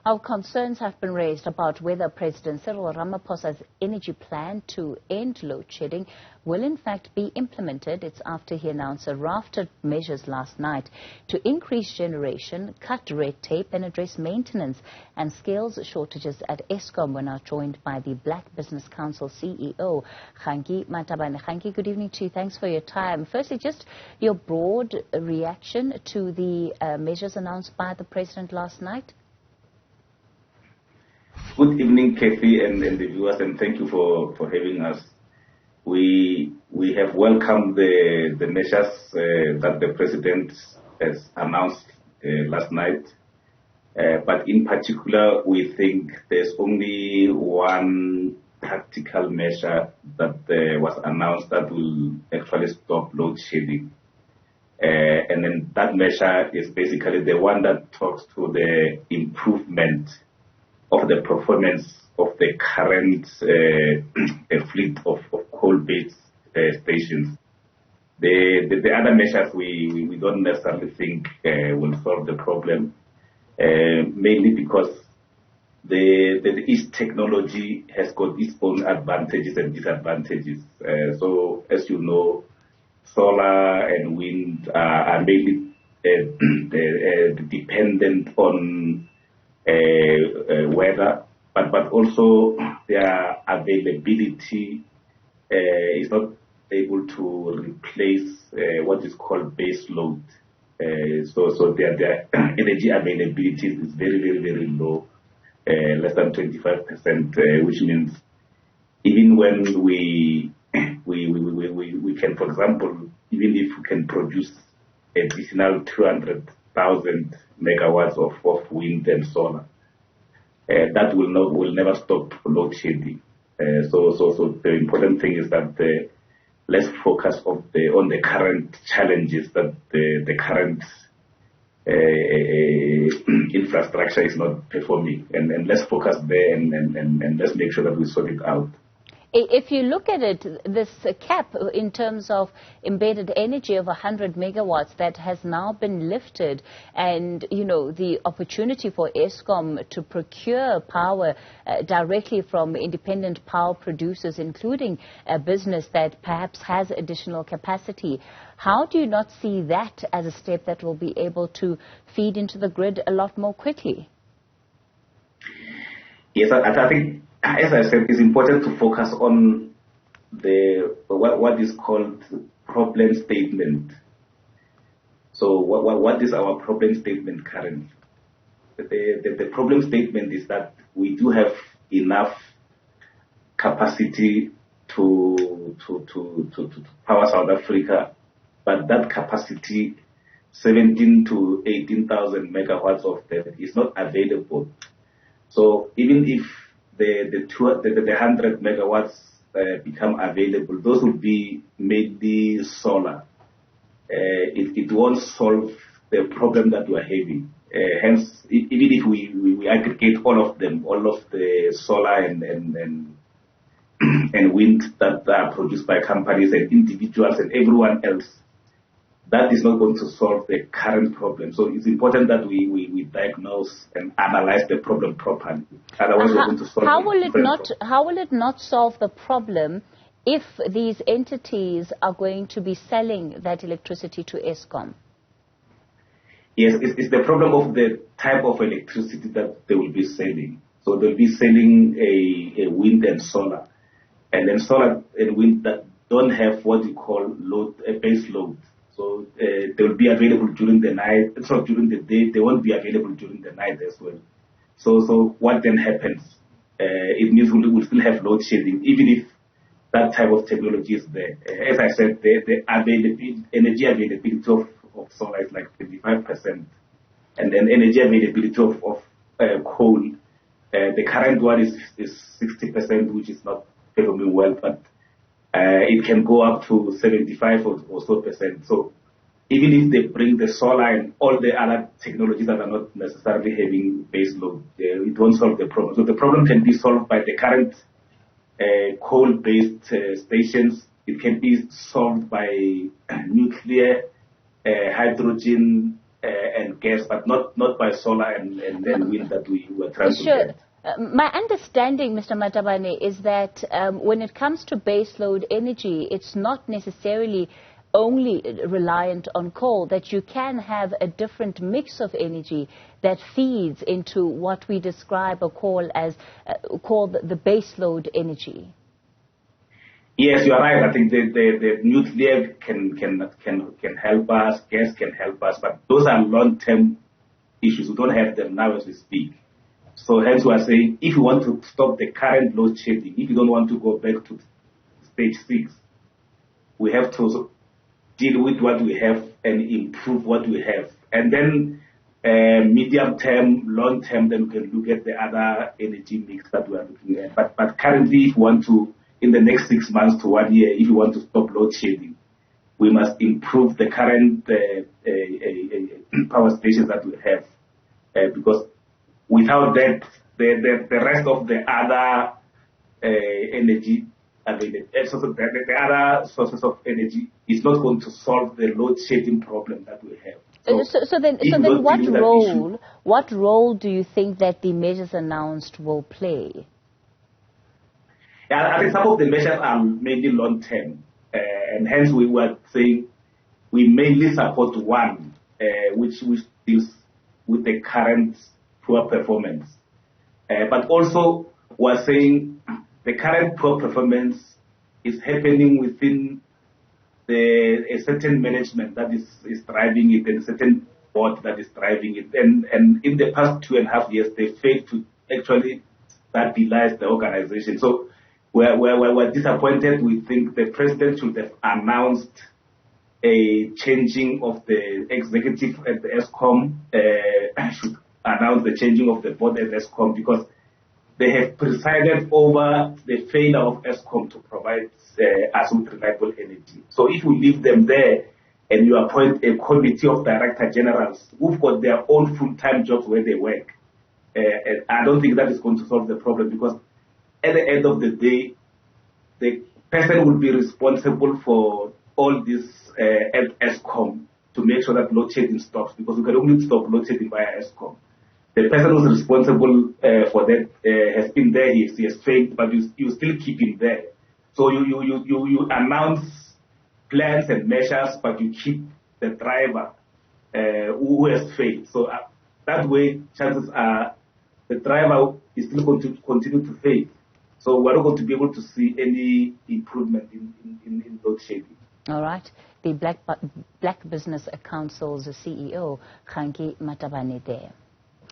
Our concerns have been raised about whether President Cyril Ramaphosa's energy plan to end load shedding will in fact be implemented. It's after he announced a raft of measures last night to increase generation, cut red tape and address maintenance and skills shortages at Eskom. We're now joined by the Black Business Council CEO, Kganki Matabane. Kganki, good evening to you. Thanks for your time. Firstly, just your broad reaction to the measures announced by the President last night. Good evening, Kathy and the viewers, and thank you for having us. We have welcomed the measures that the President has announced last night, but in particular, we think there's only one practical measure that was announced that will actually stop load shedding. And then that measure is basically the one that talks to the improvement of the performance of the current fleet of coal-based stations. The other measures we don't necessarily think will solve the problem, mainly because each technology has got its own advantages and disadvantages. So, as you know, solar and wind are mainly dependent on weather, but also their availability is not able to replace what is called base load. So their energy availability is very low, less than 25%, which means even when we can, for example, even if we can produce additional 200,000 megawatts of wind and solar, that will never stop load shedding. So the important thing is that let's focus on the current challenges that the current infrastructure is not performing, and let's focus there and let's make sure that we sort it out. If you look at it, this cap in terms of embedded energy of 100 megawatts that has now been lifted, and the opportunity for Eskom to procure power directly from independent power producers, including a business that perhaps has additional capacity, how do you not see that as a step that will be able to feed into the grid a lot more quickly? Yes, I think, as I said, it's important to focus on what is called problem statement. So what is our problem statement currently? The problem statement is that we do have enough capacity to power South Africa, but that capacity, 17 to 18,000 megawatts of that, is not available. So even if the 100 megawatts become available, those will be mainly solar. It won't solve the problem that we're having. Hence, even if we aggregate all of them, all of the solar and wind that are produced by companies and individuals and everyone else, that is not going to solve the current problem. So it's important that we diagnose and analyze the problem properly. Otherwise, we're going to solve How will it not solve the problem if these entities are going to be selling that electricity to Eskom? Yes, it's the problem of the type of electricity that they will be selling. So they'll be selling a wind and solar. And then solar and wind that don't have what you call base load. So they will be available during the night, so during the day. They won't be available during the night as well. So what then happens? It means we'll still have load shedding, even if that type of technology is there. As I said, the energy availability of solar is like 25%, and then energy availability of coal, the current one is 60%, which is not performing well, but it can go up to 75 or so percent. So even if they bring the solar and all the other technologies that are not necessarily having base load, it won't solve the problem. So the problem can be solved by the current coal-based stations. It can be solved by nuclear, hydrogen, and gas, but not by solar and wind that we were trying to get. My understanding, Mr. Matabane, is that when it comes to baseload energy, it's not necessarily only reliant on coal, that you can have a different mix of energy that feeds into what we describe or call the baseload energy. Yes, you are right. I think the nuclear can help us, gas can help us, but those are long-term issues. We don't have them now as we speak. So hence we are saying, if you want to stop the current load shedding, if you don't want to go back to stage 6, we have to deal with what we have and improve what we have. And then medium term, long term, then we can look at the other energy mix that we are looking at. But currently, if you want to, in the next 6 months to 1 year, if you want to stop load shedding, we must improve the current power stations that we have. Because without that, the rest of the other energy available, the other sources of energy is not going to solve the load shedding problem that we have. So then what role do you think that the measures announced will play? I think some of the measures are mainly long term, and hence we were saying we mainly support one, which deals with the current poor performance. But also we're saying the current poor performance is happening within a certain management that is driving it, and a certain board that is driving it. And in the past 2.5 years, they failed to actually stabilize the organization. So we're disappointed. We think the president should have announced a changing of the executive at the Eskom, should announce the changing of the board at Eskom, because they have presided over the failure of Eskom to provide us with reliable energy. So if you leave them there and you appoint a committee of director generals who've got their own full-time jobs where they work, I don't think that is going to solve the problem, because at the end of the day, the person will be responsible for all this at Eskom to make sure that load shedding stops, because we can only stop load shedding via Eskom. The person who's responsible for that has been there, he has failed, but you still keep him there. So you announce plans and measures, but you keep the driver who has failed. So that way, chances are the driver is still going to continue to fail. So we're not going to be able to see any improvement in load shedding. All right. The Black Business Council's CEO, Kganki Matabane there.